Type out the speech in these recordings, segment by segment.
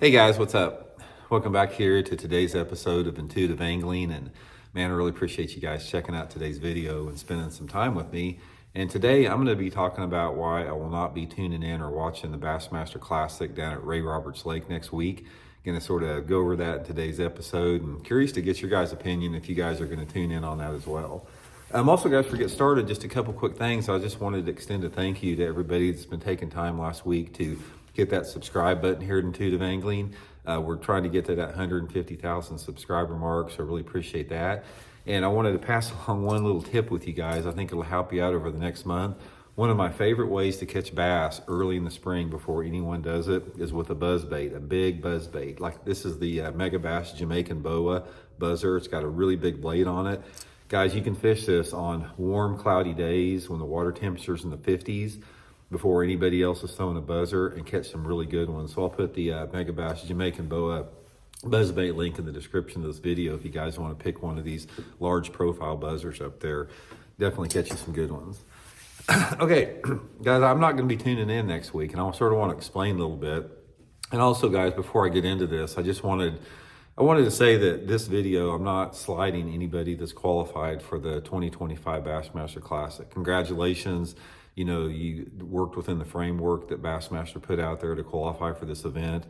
Hey guys, what's up? Welcome back here to today's episode of Intuitive Angling. And man, I really appreciate you guys checking out today's video and spending some time with me. And today I'm going to be talking about why I will not be tuning in or watching the Bassmaster Classic down at Ray Roberts Lake next week. Going to sort of go over that in today's episode, and curious to get your guys' opinion if you guys are going to tune in on that as well. Also, guys, before we get started, just a couple quick things. I just wanted to extend a thank you to everybody that's been taking time last week to hit that subscribe button here at Intuitive Angling. We're trying to get to that 150,000 subscriber mark, so I really appreciate that. And I wanted to pass along one little tip with you guys. I think it'll help you out over the next month. One of my favorite ways to catch bass early in the spring before anyone does it is with a buzzbait, a big buzzbait. Like this is the Mega Bass Jamaican boa buzzer. It's got a really big blade on it. Guys, you can fish this on warm, cloudy days when the water temperature's in the 50s before anybody else is throwing a buzzer, and catch some really good ones. So I'll put the Mega Bass Jamaican boa buzzbait link in the description of this video if you guys want to pick one of these large profile buzzers up there. Definitely catch you some good ones. Okay, guys, I'm not going to be tuning in next week, and I sort of want to explain a little bit. And also, guys, before I get into this, I wanted to say that this video, I'm not sliding anybody that's qualified for the 2025 Bassmaster Classic. Congratulations. You know, you worked within the framework that Bassmaster put out there to qualify for this event.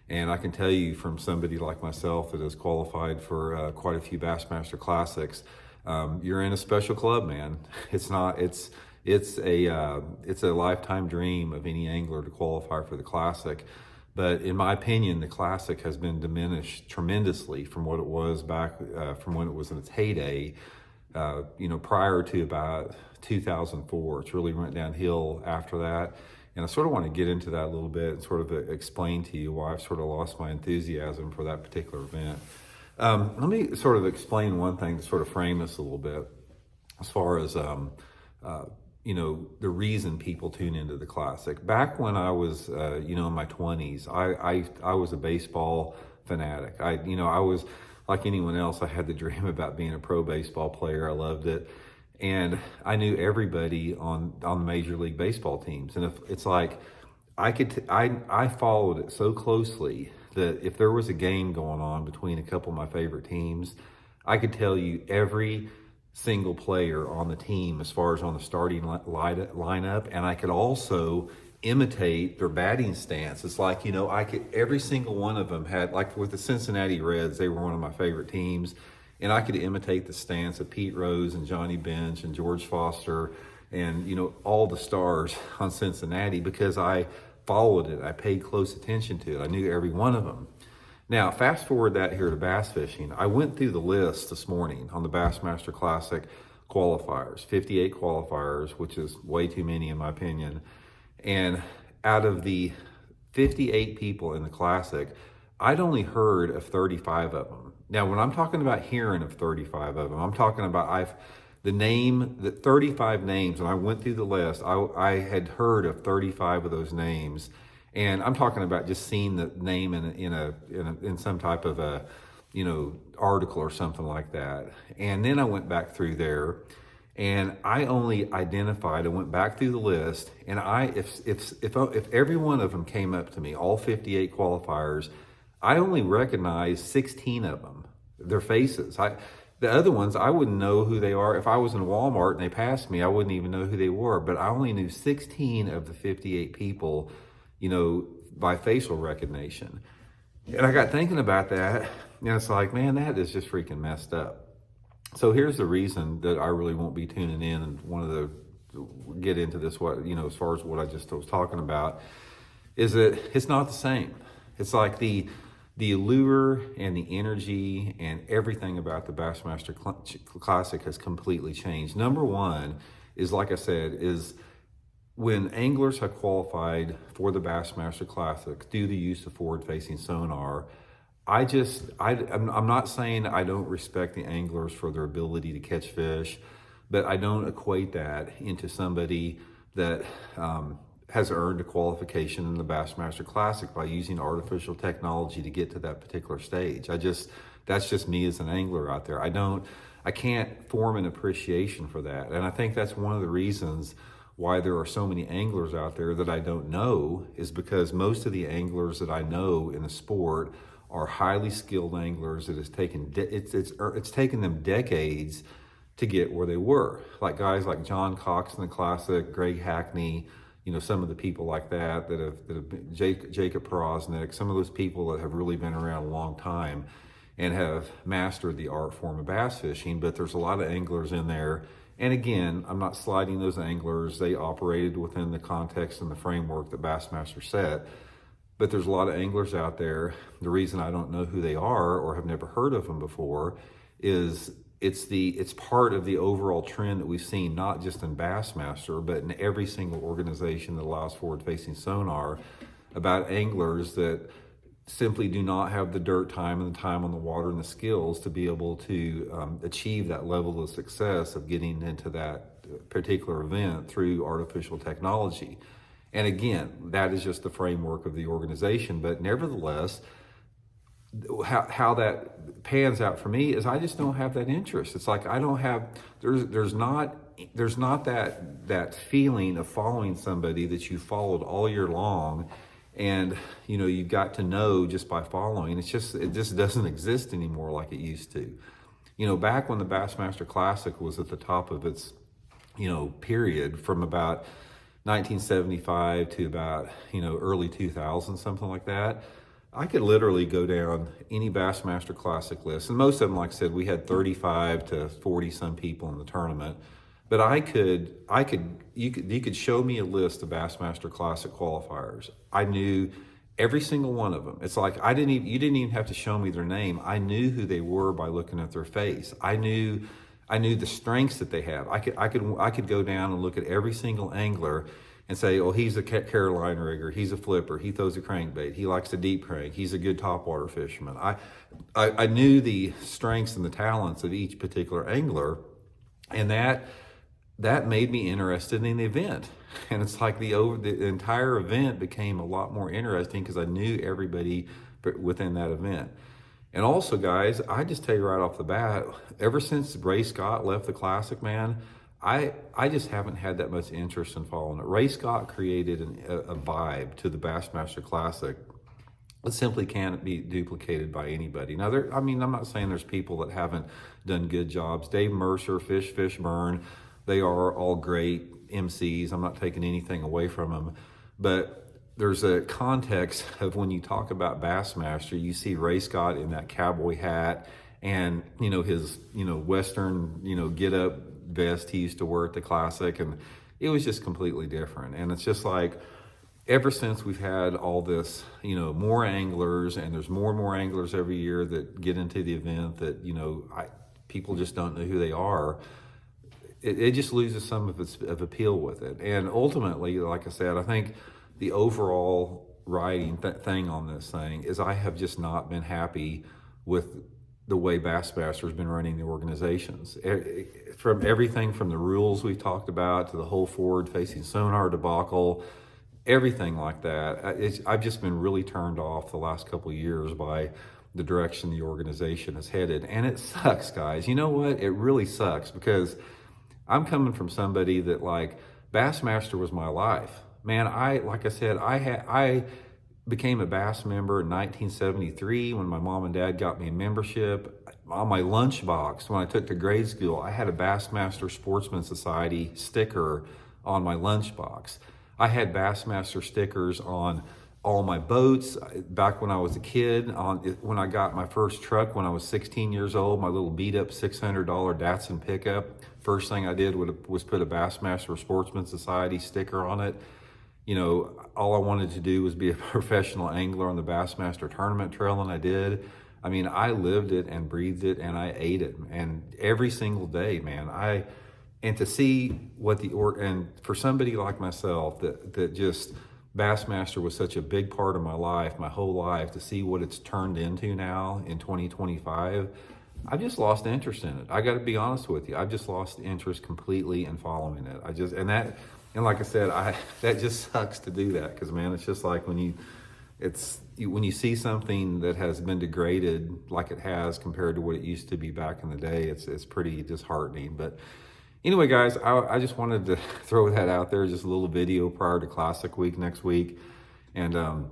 And I can tell you from somebody like myself that has qualified for quite a few Bassmaster Classics, you're in a special club, man. It's a lifetime dream of any angler to qualify for the Classic. But in my opinion, the Classic has been diminished tremendously from what it was back from when it was in its heyday, prior to about 2004. It's really went downhill after that. And I sort of want to get into that a little bit and sort of explain to you why I've sort of lost my enthusiasm for that particular event. Let me sort of explain one thing to sort of frame this a little bit as far as, the reason people tune into the Classic. Back when I was, in my 20s, I was a baseball fanatic. I was like anyone else. I had the dream about being a pro baseball player. I loved it. And I knew everybody on the Major League Baseball teams. And if it's like, I followed it so closely that if there was a game going on between a couple of my favorite teams, I could tell you every single player on the team as far as on the starting lineup. And I could also imitate their batting stance. It's like, every single one of them had, like with the Cincinnati Reds, they were one of my favorite teams. And I could imitate the stance of Pete Rose and Johnny Bench and George Foster and, all the stars on Cincinnati because I followed it. I paid close attention to it. I knew every one of them. Now, fast forward that here to bass fishing. I went through the list this morning on the Bassmaster Classic qualifiers, 58 qualifiers, which is way too many in my opinion. And out of the 58 people in the Classic, I'd only heard of 35 of them. Now, when I'm talking about hearing of 35 of them, I'm talking about the 35 names, and I went through the list. I had heard of 35 of those names, and I'm talking about just seeing the name in some type of a article or something like that. And then I went back through there, and I only identified. I went back through the list, and if every one of them came up to me, all 58 qualifiers, I only recognized 16 of them, their faces. The other ones, I wouldn't know who they are. If I was in Walmart and they passed me, I wouldn't even know who they were. But I only knew 16 of the 58 people, by facial recognition. And I got thinking about that, and it's like, man, that is just freaking messed up. So here's the reason that I really won't be tuning in and wanted to get into this, as far as what I just was talking about, is that it's not the same. It's like the allure and the energy and everything about the Bassmaster Classic has completely changed. Number one is, like I said, is when anglers have qualified for the Bassmaster Classic through the use of forward-facing sonar, I'm not saying I don't respect the anglers for their ability to catch fish, but I don't equate that into somebody that has earned a qualification in the Bassmaster Classic by using artificial technology to get to that particular stage. That's just me as an angler out there. I can't form an appreciation for that. And I think that's one of the reasons why there are so many anglers out there that I don't know is because most of the anglers that I know in the sport are highly skilled anglers that has taken it's taken them decades to get where they were. Like guys like John Cox in the Classic, Greg Hackney, some of the people like that have been, Jacob Porosnik, some of those people that have really been around a long time and have mastered the art form of bass fishing. But there's a lot of anglers in there. And again, I'm not slighting those anglers. They operated within the context and the framework that Bassmaster set. But there's a lot of anglers out there. The reason I don't know who they are or have never heard of them before is it's part of the overall trend that we've seen, not just in Bassmaster, but in every single organization that allows forward-facing sonar, about anglers that simply do not have the dirt time and the time on the water and the skills to be able to achieve that level of success of getting into that particular event through artificial technology. And again, that is just the framework of the organization. But nevertheless, how that pans out for me is I just don't have that interest. It's like I don't have, there's not that feeling of following somebody that you followed all year long and you got to know just by following. It just doesn't exist anymore like it used to. Back when the Bassmaster Classic was at the top of its period, from about 1975 to about early 2000, something like that, I could literally go down any Bassmaster Classic list, and most of them, like I said, we had 35 to 40 some people in the tournament. But you could show me a list of Bassmaster Classic qualifiers. I knew every single one of them. It's like you didn't even have to show me their name. I knew who they were by looking at their face. I knew the strengths that they have. I could go down and look at every single angler and say, oh, he's a Caroline rigger, he's a flipper, he throws a crankbait, he likes to deep crank, he's a good topwater fisherman. I knew the strengths and the talents of each particular angler, and that made me interested in the event. And it's like the entire event became a lot more interesting because I knew everybody within that event. And also, guys, I just tell you right off the bat, ever since Ray Scott left the Classic, man, I just haven't had that much interest in following it. Ray Scott created a vibe to the Bassmaster Classic that simply can't be duplicated by anybody. Now, I'm not saying there's people that haven't done good jobs. Dave Mercer, Fish Burn, they are all great MCs. I'm not taking anything away from them. But there's a context of when you talk about Bassmaster, you see Ray Scott in that cowboy hat and, his, Western, get up vest he used to wear at the Classic. And it was just completely different. And it's just like, ever since we've had all this, more anglers, and there's more and more anglers every year that get into the event that, people just don't know who they are. It just loses some of its appeal with it. And ultimately, like I said, I think the overall riding thing on this thing is I have just not been happy with the way Bassmaster has been running the organizations. From everything from the rules we've talked about to the whole forward-facing sonar debacle, everything like that. I've just been really turned off the last couple of years by the direction the organization is headed. And it sucks, guys. You know what? It really sucks because I'm coming from somebody that, like, Bassmaster was my life. Man, like I said, I became a Bass member in 1973 when my mom and dad got me a membership. On my lunchbox, when I took to grade school, I had a Bassmaster Sportsman Society sticker on my lunchbox. I had Bassmaster stickers on all my boats back when I was a kid. When I got my first truck when I was 16 years old, my little beat up $600 Datsun pickup, first thing I did was put a Bassmaster Sportsman Society sticker on it. All I wanted to do was be a professional angler on the Bassmaster tournament trail, and I did. I lived it and breathed it and I ate it. And every single day, man, and to see and for somebody like myself that just, Bassmaster was such a big part of my life, my whole life, to see what it's turned into now in 2025, I've just lost interest in it. I got to be honest with you. I've just lost interest completely in following it. And like I said, that just sucks to do that because, man, it's just like when you see something that has been degraded like it has compared to what it used to be back in the day, it's pretty disheartening. But Anyway, guys, I just wanted to throw that out there, just a little video prior to Classic Week next week. And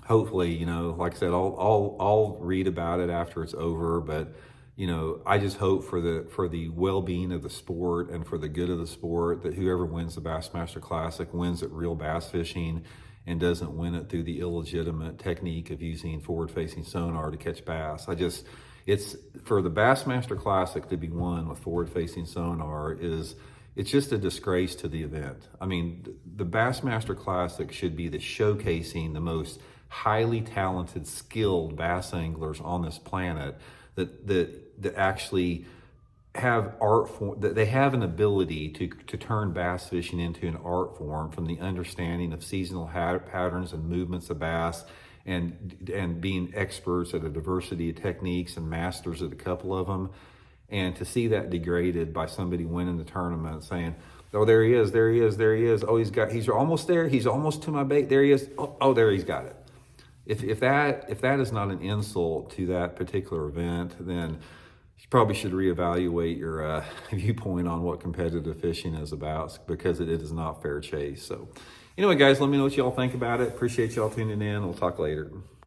hopefully, you know, like I said, I'll read about it after it's over. But you know, I just hope for the well-being of the sport and for the good of the sport that whoever wins the Bassmaster Classic wins at real bass fishing and doesn't win it through the illegitimate technique of using forward-facing sonar to catch bass. It's for the Bassmaster Classic to be won with forward-facing sonar it's just a disgrace to the event. I mean, the Bassmaster Classic should be the showcasing the most highly talented, skilled bass anglers on this planet that actually have art form, that they have an ability to turn bass fishing into an art form from the understanding of seasonal patterns and movements of bass, and being experts at a diversity of techniques and masters at a couple of them. And to see that degraded by somebody winning the tournament saying, oh, there he is, there he is, there he is. Oh, he's almost there. He's almost to my bait. There he is. Oh, there he's got it. If that is not an insult to that particular event, then you probably should reevaluate your viewpoint on what competitive fishing is about, because it is not fair chase. So anyway, guys, let me know what y'all think about it. Appreciate y'all tuning in. We'll talk later.